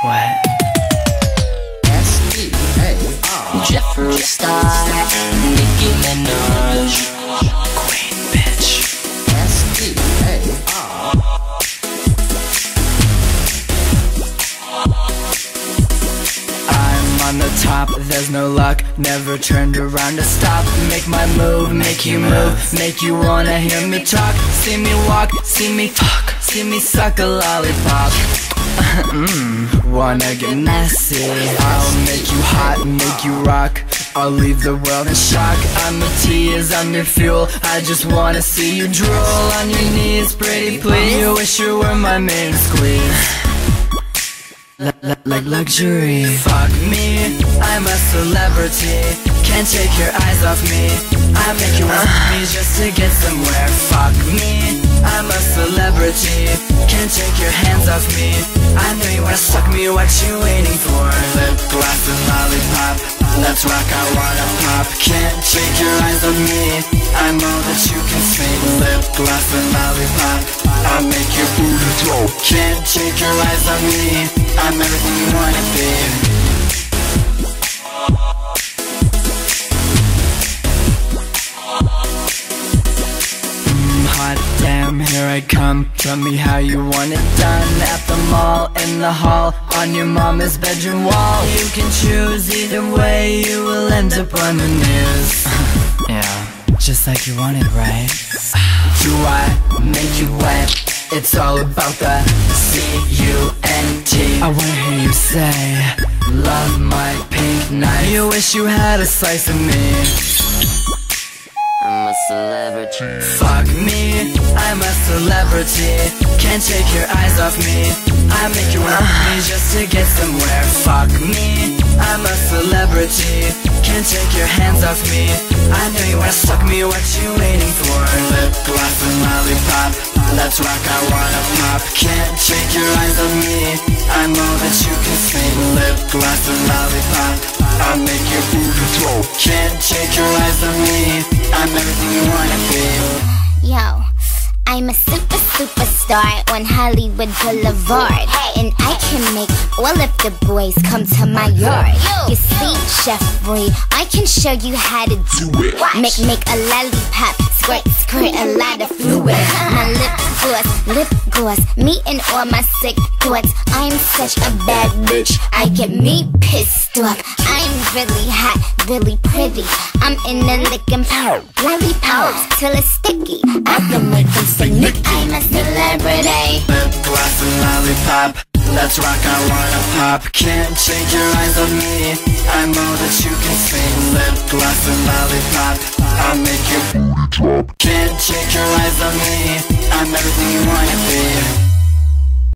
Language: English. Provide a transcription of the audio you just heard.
What? S-E-A-R Jeffree Star, Nicki Minaj, Queen bitch. S-E-A-R I'm on the top, there's no luck. Never turned around to stop. Make my move, make you move, make you wanna hear me talk. See me walk, see me fuck, see me suck a lollipop. Wanna get messy? I'll make you hot, make you rock. I'll leave the world in shock. I'm the tease, I'm your fuel. I just wanna see you drool on your knees, pretty please. You wish you were my main squeeze. Like luxury. Fuck me, I'm a celebrity. Can't take your eyes off me. I make you want me just to get somewhere. Fuck me, I'm a celebrity. Can't take your hands off me. I know you wanna suck me, what you waiting for? Lip gloss and lollipop, let's rock, I wanna pop. Can't take your eyes off me. I know that you can sing. Lip gloss and lollipop, I'll make your booty drop. Can't take your eyes off me. I'm everything you wanna be. Hot damn, here I come. Tell me how you want it done. At the mall, in the hall, on your mama's bedroom wall. You can choose either way, you will end up on the news. Yeah, just like you wanted, right? Do I make you wet? It's all about the C-U-N-T. I wanna hear you say, love my pink night. You wish you had a slice of me. I'm a celebrity. Fuck me, I'm a celebrity. Can't take your eyes off me. I make you want me just to get somewhere. Fuck me, I'm a celebrity. Can't take your hands off me. I know you wanna suck me, what you waiting for? Lip gloss and lollipop, let's rock, I wanna pop. Can't take your eyes off me. I know that you can sing. Lip gloss and lollipop, I'll make your booty drop. Can't take your eyes off me. I'm everything you wanna be. Yo, I'm a superstar on Hollywood Boulevard, and I can make all of the boys come to my yard. You see, Jeffree, I can show you how to do it. Make a lollipop, squirt a lot of fluid. My lip gloss, me and all my sick thoughts. I'm such a bad bitch, I get me pissed off. I'm really hot, really pretty. I'm in the lickin' power, lollipops till it's sticky. I can make them say Nick, I'm a celebrity. Lip gloss and lollipop, let's rock, I wanna pop. Can't take your eyes off me. I know that you can sing. Lip gloss and lollipop, I'll make your booty drop. Can't take your eyes off me. I'm everything you wanna be.